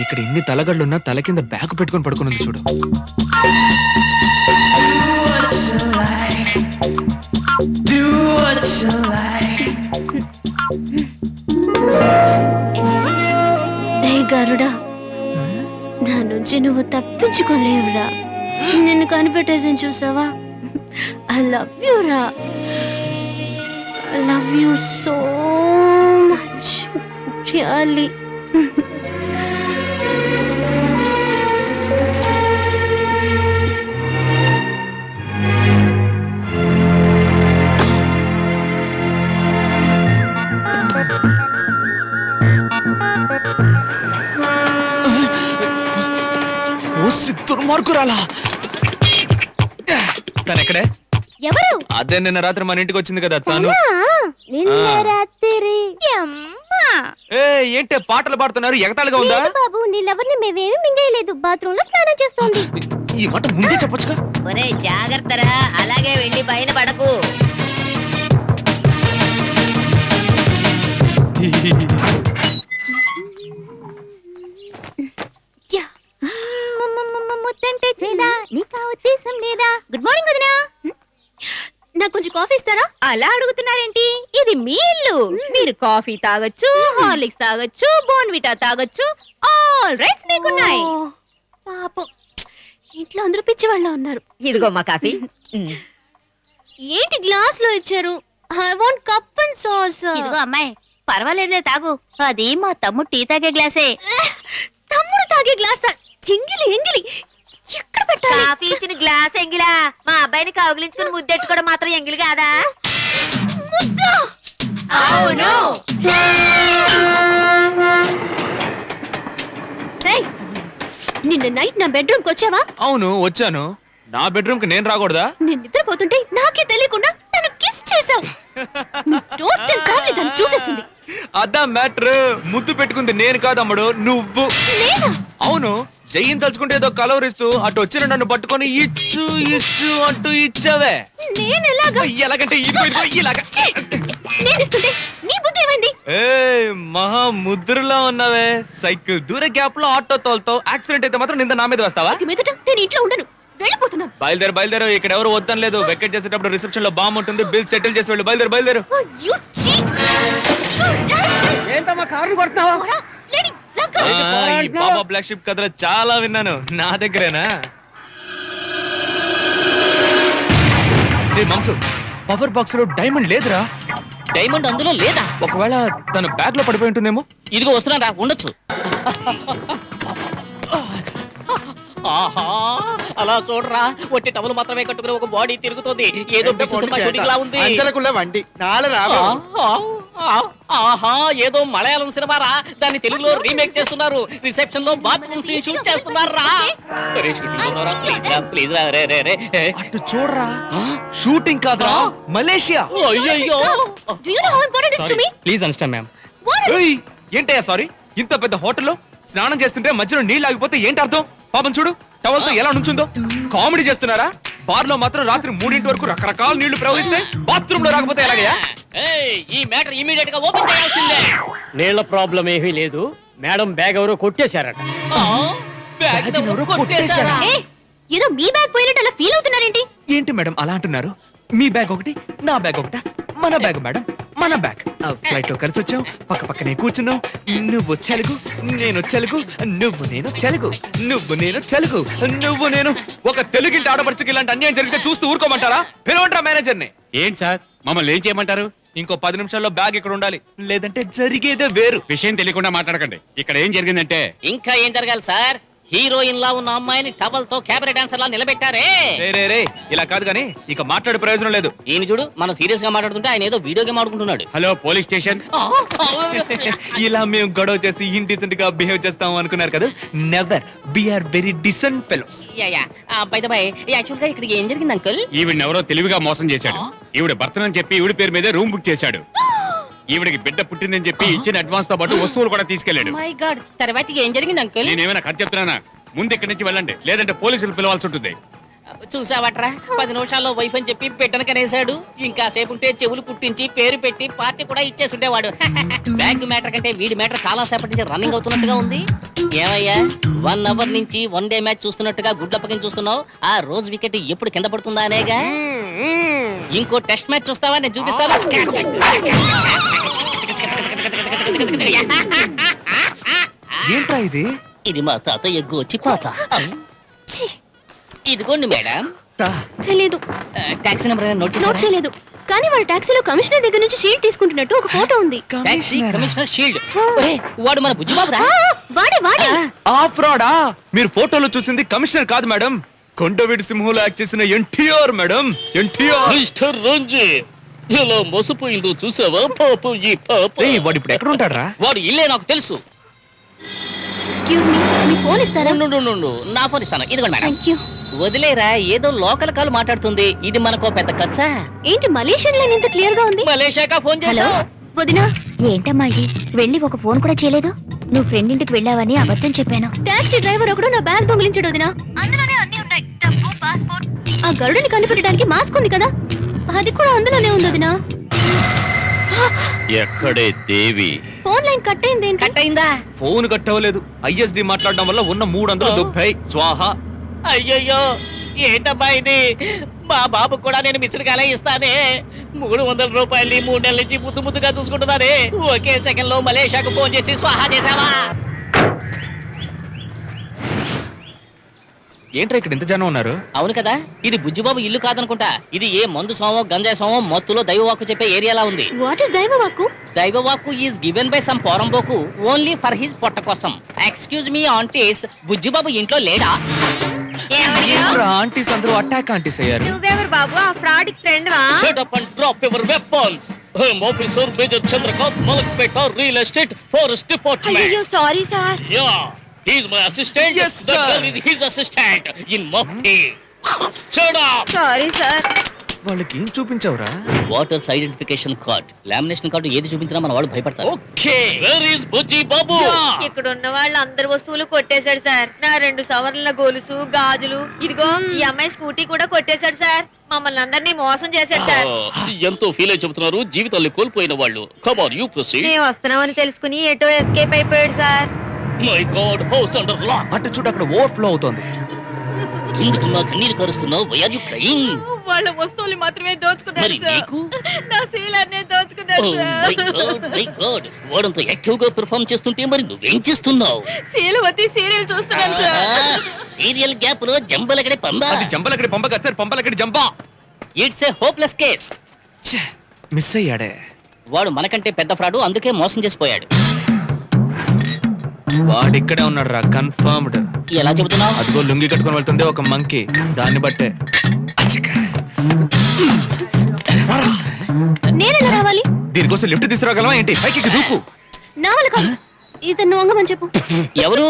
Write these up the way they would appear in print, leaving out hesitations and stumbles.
ఇక్కడ ఎన్ని తలగళ్ళున్నా తల కింద బ్యాగ్ పెట్టుకొని పడుకున్నది చూడు. గరుడా, నా నుంచి నువ్వు తప్పించుకోలేవురా. నిన్ను కనిపెట్టేసి చూసావా? ఐ లవ్ యూ రా. I love you so much, really. దుర్మార్గురాలా తను ఎక్కడే? ఎవరు? అదే నిన్న రాత్రి మన ఇంటికి వచ్చింది కదా తను. నిన్న రాత్రి ఏంటే పాటలు పాడుతున్నారు? ఎగతాళిగా ఉందా? బాబు, నీళ్ళెవరిని మేమేమి మింగేయలేదు. బాత్రూమ్ లో స్నానం చేస్తోంది. ఈ మాట ముందే చెప్పొచ్చుగా. ఒరే జాగ్రత్తరా, అలాగే వెళ్ళి పైన పడకు. గుడ్ మార్నింగ్ వదినా. నాకు కొంచెం కాఫీ ఇస్తారా? అలా అడుగుతున్నారేంటి? ఇది మీ ఇల్లు. మీరు కాఫీ తాగొచ్చు, హార్లిక్స్ తాగొచ్చు, బోర్న్విటా తాగొచ్చు, ఆల్ రైట్స్ మీకున్నాయి. పాపం, ఇంట్లో అందరూ పిచ్చి వాళ్ళ ఉన్నారు. ఇదిగో మా కాఫీ. ఏంటి గ్లాస్ లో ఇచ్చారు? I want cup and sauce. ఇదిగో అమ్మాయి, పర్వాలేదులే తాగు. అది మా తమ్ముడు టీ తాగే గ్లాసే. తమ్ముడు తాగే గ్లాస్? ఎంగిలి ఎంగిలి ఎక్కడ పెట్టాలి? కాఫీ ఇచ్చిన గ్లాస్ ఎంగిలా? మా అబ్బాయిని కౌగిలించుకుని ముద్దెట్టుకోవడం మాత్రం ఎంగిలి కాదా? అవును. నిన్న నైట్ నా బెడ్రూమ్ కి వచ్చావా? అవును వచ్చాను. నా బెడ్రూమ్ కి నేను రాకూడదా? నేను నిద్రపోతుంటే నాకే తెలియకుండా తను కిస్ చేసావు. టోటల్ ఫ్యామిలీ దాన్ని చూసేసింది. అదా మ్యాటర్. ముద్దు పెట్టుకుంది నేను కాదమ్ముడు, నువ్వు. నేనా? అవును. జయ్యిని తలుచుకుంటే ఏదో కలవరిస్తూ అటు వచ్చిన నన్ను పట్టుకొని ఇచ్చు ఇచ్చు అంటూ ఇచ్చావే. నేను ఎలాగా? ఎలాగంటే ఇలాగా. నేను ఇస్తుంటే నీ బుద్ధి ఏమైంది? మహా ముద్రలా ఉన్నావే. సైకిల్ దూరే గ్యాప్ లో ఆటో తోలుతావు. యాక్సిడెంట్ అయితే మాత్రం నింద నా మీద వేస్తావా? ఇక మీదట నేను ఇంట్లో ఉండను, వెళ్ళిపోతున్నాను. బయలుదేరు. ఇక్కడ ఎవరు వద్దని లేదు. వెకెట్ చేసేటప్పుడు రిసెప్షన్ లో బాంబు ఉంటుంది. బిల్ సెటిల్ చేసి వెళ్ళు. బయలుదేరు. ఏంటమ్మా కార్లు కొడుతున్నావా? ఈ బాబా బ్లాక్ షిప్ కథలో చాలా విన్నాను. నా దగ్గరేనా? మంసు, పవర్ బాక్స్ లో డైమండ్ లేదురా. డైమండ్ అందులో లేదా? ఒకవేళ తన బ్యాగ్ లో పడిపోయి ఉంటుందేమో. ఇదిగో వస్తున్నారా, ఉండొచ్చు. ఆహా, అలా చూడరా, ఒట్టి టవల్ మాత్రమే కట్టుకుని ఒక బాడీ తిరుగుతోంది. ఏదో షూటింగ్ లా ఉంది. వండి ఆహా, ఏదో మలయాళం సినిమా రా. దాన్ని తెలుగులో రీమేక్ చేస్తున్నారు. రిసెప్షన్ లో బాత్రూమ్ సీన్ షూట్ చేస్తున్నారు రా. ప్లీజ్ రా. రే అటు చూడరా, షూటింగ్ కాదురా, మలేషియా. అయ్యో, ప్లీజ్ అండర్స్టాండ్ మ్యామ్. ఏంటయ్యా సారీ? ఇంత పెద్ద హోటల్లో స్నానం చేస్తుంటే మధ్యలో నీళ్ళు ఆగిపోతే ఏంటి అర్థం? పాపం చూడు, టవల్ తో ఎలా నుంచుందో. కామెడీ చేస్తున్నారా? బార్ లో మాత్రం రాత్రి 3 వరకు రకరకాల నీళ్లు ప్రవహిస్తే బాత్రూమ్ లో రాకపోతే ఎలాగయ్యా? ఈ మ్యాటర్ ఇమీడియట్ గా ఓపెన్ చేయాల్సిందే. నీళ్ల ప్రాబ్లం ఏమీ లేదు మేడం, బ్యాగ్ ఎవరో కొట్టేశారట. ఏదో మీ బ్యాగ్ పోయినట్టు అలా ఫీల్ అవుతున్నారేంటి? ఏంటి మేడం అలా అంటున్నారు? మీ బ్యాగ్ ఒకటి, నా బ్యాగ్ ఒకటా? మన బ్యాగ్ మేడం, మన బ్యాగ్. ఫ్లైట్ లో కలిసి వచ్చాం, పక్కనే కూర్చున్నాం. నువ్వు చెలుగు, నేను చెలుగు, నువ్వు నేను చెలుగు, నువ్వు నేను. ఒక తెలుగింటి ఆడపడుచుకి ఇలాంటి అన్యాయం జరిగితే చూస్తూ ఊరుకోమంటారా? పిలవంటారా మేనేజర్ ని? ఏంటి సార్, మమ్మల్ని ఏం చేయమంటారు? ఇంకో 10 నిమిషాల్లో బ్యాగ్ ఇక్కడ ఉండాలి, లేదంటే జరిగేదే వేరు. విషయం తెలియకుండా మాట్లాడకండి. ఇక్కడ ఏం జరిగిందంటే, ఇంకా ఏం జరగాలి సార్? హీరోయిన్ లా ఉన్న అమ్మాయిని టవల్ తో క్యాబరే డాన్సర్ లా నిలబెట్టారే. రే ఇలా కాదు కానీ ఇక మాట్లాడే ప్రయోజనం లేదు. ఈయన చూడు, మనం సీరియస్ గా మాట్లాడుతుంటే ఆయన ఏదో వీడియో గేమ్ ఆడుకుంటున్నాడు. Hello police station. ఇలా మేము గొడవ చేసి ఇండిసెంట్ గా బిహేవ్ చేస్తాం అనుకున్నారు కదా? Never. We are very decent fellows. By the by, actual గా ఇక్కడ ఏం జరిగింది అంకుల్? ఈవిడ ఎవరో తెలివిగా మోసం చేశాడు. ఈవిడ భర్తనని చెప్పి ఈవిడ పేరు మీదే రూమ్ బుక్ చేశాడు. ఈవిడికి బిడ్డ పుట్టిందని చెప్పి ఇచ్చిన అడ్వాన్స్ తో పాటు వస్తువులు కూడా తీసుకెళ్లాడు. మై గాడ్, తర్వాత ఏం జరిగింది అంకుల్? నేనేమైనా ఖర్చు చెప్తున్నానా? ముందు ఇక్కడి నుంచి వెళ్ళండి, లేదంటే పోలీసులు పిలవాల్సి ఉంటుంది. చూసావట్రా 10 నిమిషాల్లో వైఫ్ అని చెప్పి బిడ్డను కనేశాడు. ఇంకా సేపు ఉంటే చెవులు కుట్టించి పేరు పెట్టి పార్టీ కూడా ఇచ్చేసి ఉండేవాడు. బ్యాంక్ మ్యాటర్ కంటే వీడి మ్యాటర్ చాలా సేపటి నుంచి రన్నింగ్ అవుతున్నట్టుగా ఉంది. ఏమయ్యా 1 అవర్ నుంచి 1 డే మ్యాచ్ చూస్తున్నట్టుగా గుడ్లప్పకిని చూస్తున్నావు? ఆ రోజు వికెట్ ఎప్పుడు కింద పడుతుందా అనేగా. ఇంకో టెస్ట్ మ్యాచ్ చూస్తావా? నేను చూపిస్తాను. ఏంట్రా ఇది? ఇది మా తాతయ్య గోచిపాత. ఛీ, ఇదిగోండి మేడం. తెలీదు. టాక్సీ నెంబర్ నోట్ నోట్ చేశారా? చేయలేదు. కానీ వాడు టాక్సీలో కమిషనర్ దగ్గర నుంచి షీల్డ్ తీసుకుంటున్నట్టు ఒక ఫోటో ఉంది. Taxi commissioner shield. వాడు మన బుజ్జిబాబురా. వాడే వాడే. ఆ ఫ్రాడా? మీరు ఫోటోలో చూసింది కమిషనర్ కాదు మేడం, కొండవీడి సింహంలో యాక్ట్ చేసిన ఎన్టీఆర్ మేడం. ఎన్టీఆర్. మిస్టర్ రంజిత్, ఎలా మోసపోయిందో చూసావా? పాపం ఈ పాప. వాడు ఇప్పుడు ఎక్కడ ఉంటాడ్రా? వాడు ఇల్లే నాకు తెలుసు. ఎక్స్క్యూజ్ మీ, మీ ఫోన్ ఇస్తారా? నా ఫోన్ ఇస్తాను. ఇదిగోండి మేడం. Thank you. వదిలేరా, ఏదో లోకల్ కాల్ మాట్లాడుతుంది. ఇది మనకో పెద్ద ఖర్చా? ఏంటి మలేషియన్ లైన్ ఇంత క్లియర్ గా ఉంది? మలేషియాకా ఫోన్ చేసా. వదినా, ఏంటమ్మా ఇది? వెళ్ళి ఒక ఫోన్ కూడా చేయలేదు. నువ్వు ఫ్రెండ్ ఇంటికి వెళ్ళావని అబద్ధం చెప్పాను. టాక్సీ డ్రైవర్ ఒకడు నా బ్యాగ్ దొంగిలించాడు వదినా. అందులోనే అన్ని ఉన్నాయి, డబ్బు, పాస్పోర్ట్. ఆ గరుడిని కనిపెట్టడానికి మాస్క్ ఉంది కదా, అది కూడా అందులోనే ఉంది వదినా. ఎక్కడే దేవి? ఫోన్ లైన్ కట్ అయింది. ఏంటి? కట్ అయిందా? ఫోన్ కట్టవలేదు. ఐఎస్డి మాట్లాడడం వల్ల ఉన్న 300 దుబ్బాయి స్వాహా. అయ్యయ్యో, ఏంటబ్బా ఇది? మా బాబు కూడా నేను మిస్డ్ కాలే ఇస్తానే. 300 రూపాయలు 3 నెలల నుంచి ముద్దు ముద్దుగా చూసుకుంటున్నానే. ఒకే సెకండ్ లో మలేషియాకు ఫోన్ చేసి స్వాహా చేసావా? ఏంట్రా ఇక్కడ ఇంత జనం ఉన్నారు? అవును కదా, ఇది బుజ్జిబాబు ఇల్లు కాదనుకుంటా. ఇది ఏ మందు సోమో గంజా సోమో మత్తులో దైవవాక్కు చెప్పే ఏరియాలా ఉంది. వాట్ ఇస్ దైవ వాక్కు? దైవవాక్కు ఈజ్ గివెన్ బై సమ్ పోరంబోకు ఓన్లీ ఫర్ హిజ్ పొట్ట కోసం. ఎక్స్క్యూజ్ మీ ఆంటీస్, బుజ్జిబాబు ఇంట్లో లేడా? ఆంటీస్ అందరూ అటాక్ ఆంటీస్ అయ్యారు. నువ్వెవరు బాబు? ఆ ఫ్రాడ్ ఫ్రెండ్ వా? Shut up and drop your weapons. I'm Officer Major Chandrakant, Malakpeta Real Estate Forest Department. అయ్యో sorry sir. Yeah, he's my assistant. Yes, That sir. girl is his assistant in Mufti. Shut up. Sorry sir. వాళ్ళకి ఏం చూపించావురా? Voters identification card, lamination card ఏది చూపించినా మన వాళ్ళు భయపడతారు. Okay. Where is Bujji Babu? ఇక్కడ ఉన్న వాళ్ళ అందరి వస్తువులు కొట్టేశాడు సార్. నా 2 సవర్ల గొలుసు, గాజులు, ఇదిగో ఈ అమ్మాయి స్కూటీ కూడా కొట్టేశాడు సార్. మమ్మల్ని అందరినీ మోసం చేశాడు సార్. ఎంతో ఫీల్ అయి చెబుతున్నారు, జీవితాన్ని కోల్పోయిన వాళ్ళు. Come on, you proceed. మేము వస్తున్నామని తెలుసుకుని ఎటో ఎస్కేప్ అయిపోయాడు sir. My God, house under lock. అటు చూడు, అక్కడ ఓవర్ఫ్లో అవుతోంది. ఎందుకు నా కన్నీరు కరుస్తున్నావు? Why are you crying? వాళ్ళ వస్తువులు మాత్రమే దోచుకున్నాడు మరి సార్. నీకు? నా శీలాన్ని దోచుకున్నాడు Oh sir. my God, my God. వాడంత యాక్టివ్ గా పెర్ఫార్మ్ చేస్తుంటే మరి నువ్వేం చేస్తున్నావు? శీలవతి సీరియల్ చూస్తున్నాను సార్. సీరియల్ గ్యాప్ లో జంబలగడే పంబ. అది జంబలక్కడి పంప కాదు సార్, పంపలక్కడి జంప. It's a hopeless case. Miss అయ్యాడే. వాడు మనకంటే పెద్ద ఫ్రాడు, అందుకే మోసం చేసిపోయాడు. వాడు ఇక్కడే ఉన్నాడు రా, కన్ఫర్మ్డ్. ఎలా చెబుతున్నావు? అదిగో లుంగి కట్టుకొని వెళ్తుంది ఒక మంకీ, దాన్ని బట్టే. నేనెలా రావాలి? దీనికోసం లిఫ్ట్ తీసుకురాగలవా ఏంటి? పైకి దూకు. నా వల్ల కాదు. ఇతను వంగమని చెప్పు. ఎవరు?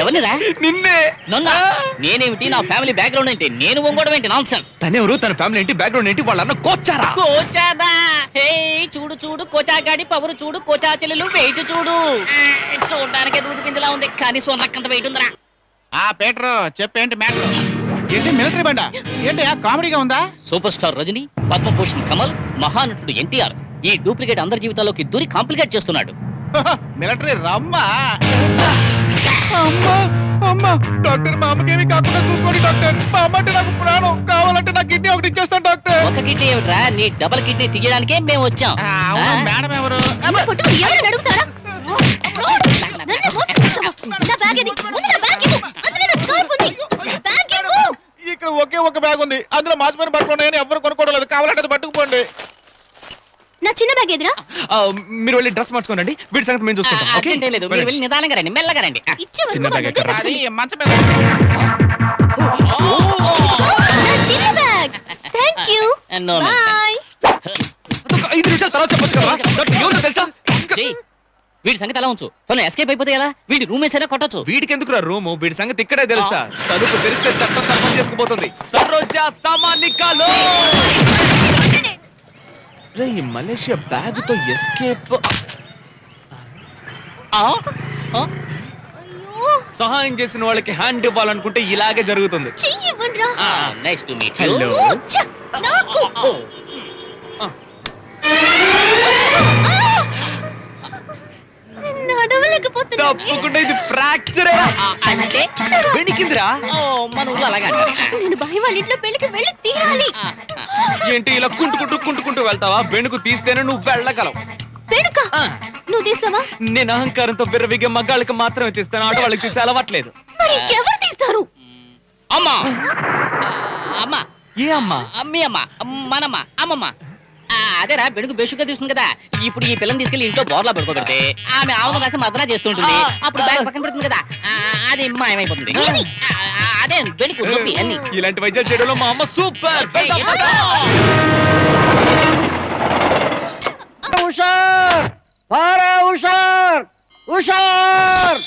ఎవరినిరా? నిన్నే. నన్నా? నేనేమిటి? నా ఫ్యామిలీ బ్యాక్గ్రౌండ్ ఏంటి? నేను వంగడం ఏంటి? Nonsense. తనెవరు? తన ఫ్యామిలీ ఏంటి? బ్యాక్గ్రౌండ్ ఏంటి? వాళ్ళ అన్న కోచారా? కోచాదా? హే చూడు చూడు, కోచా గాడి పవరు చూడు, కోచా చెల్లెలు వెయిట్ చూడు. చూడడానికి దూది పిందిలా ఉంది, కానీ సొన్నకంత వెయిట్ ఉందిరా. ఆ పీటర్ చెప్పేంటి మ్యాటర్? ఏంటి మిలిటరీ బండ? ఏంటి కామెడీగా ఉందా? సూపర్ స్టార్ రజనీ, పద్మభూషణ్ కమల్, మహానటుడు ఎన్టీఆర్ ఈ డూప్లికేట్ అందరి జీవితాల్లోకి దూరి కాంప్లికేట్ చేస్తున్నాడు. మిలిటరీ రమ్మా. అమ్మా అమ్మా డాక్టర్, మా అమ్మకేమీ కాకుండా చూసుకోండి డాక్టర్. మా అమ్మ అంటే నాకు ప్రాణం. కావాలంటే నా కిడ్నీ ఒకటి ఇచ్చేస్తాను డాక్టర్. ఒక కిడ్నీ ఏమిట్రా? నీ డబల్ కిడ్నీ తీయడానికే మేము వచ్చాం. మేడం ఎవరు? నిన్ను పట్టుకుని ఎవరైనా అడుగుతారా? నన్ను మోసం చేస్తావా? నా బ్యాగ్ ఏది? ముందు నా బ్యాగ్ ఇవ్వు. అందులో నా స్కార్ఫ్ ఉంది. బ్యాగ్ ఇవ్వు. ఇక్కడ ఒకే ఒక బ్యాగ్ ఉంది, అందులో మార్చిపోయిన బట్టలు ఉన్నాయని ఎవరు కొనుక్కోవడం లేదు. కావాలంటే అది పట్టుకుపోండి. నా చిన్న బ్యాగ్ ఎదురా? మీరు వెళ్ళి డ్రెస్ మార్చుకోనండి, వీడి సంగతి మేము చూసుకుంటాం. ఓకే? అదేంటే లేదు, మీరు వెళ్ళి నిదానంగా రండి, మెల్లగా రండి. చిన్న బ్యాగ్ ఎక్కడ? అది మంచం మీద. నా చిన్న bag. Thank you. No, no, by. అదొక 5 నిమిషాల తర్వాత చెప్పొచ్చు కదా. డాక్టర్ ఎవరో తెలుసా? చెయ్. వీడి సంగతి ఎలా ఉంచు, తను ఎస్కేప్ అయిపోతే ఎలా? వీడి రూమ్ వేసైనా కొట్టచ్చు. వీడికి ఎందుకురా రూము? వీడి సంగతి ఇక్కడే తెలుస్తా. తలుపు తెరిస్తే చట్టం సర్పం చేసుకుపోతుంది. సరోజా సామాన్నికాలో రే, ఈ మలేషియా బ్యాగ్ తో ఎస్కేప్. అయ్యో, సహాయం చేసిన వాళ్ళకి హ్యాండ్ ఇవ్వాలనుకుంటే ఇలాగే జరుగుతుంది. చెయ్యి ఇవ్వండిరా. నెక్స్ట్ మీట్ హలో ఓ, ఛ! నాకు నడవలేకపోతున్నా. తప్పకుండా ఇది ఫ్రాక్చర్ అంటే వెణికిందిరా. మన ఊళ్ళో అలాగే అంటారు. నేను భయం వాళ్ళ ఇంట్లో పెళ్లికి వెళ్ళి తీరాలి. ఏంటి ఇలా కుంటుకుంటూ వెళ్తావా? వెనుకు తీస్తేనే నువ్వు వెళ్ళగలవు. వెనుక ఆ, నువ్వు తీస్తావా? నేను అహంకారంతో విర్రవిగే మగాళ్ళకి మాత్రమే తీస్తాను, ఆడవాళ్ళకి తీసే అలవాట్లేదు. మరి ఇంకెవరు తీస్తారు? అమ్మా అమ్మా ఏ అమ్మా? అమ్మి అమ్మ మనమ్మ అమ్మమ్మ అదేరా బెడుగు బేషుగా తీస్తుంది కదా. ఇప్పుడు ఈ పిల్లని తీసుకెళ్లి ఇంట్లో బోర్లా పడుకోబెడితే ఆమె ఆవును కాసి మదన చేస్తుంటుంది. అప్పుడు బ్యాగ్ పక్కన పెడుతుంది కదా, అది మాయమైపోతుంది. అదే బెడుకు నొప్పి అన్ని. ఇలాంటి వైద్యాలు చేయడంలో మా అమ్మ సూపర్. హుషార్! హుషార్! హుషార్!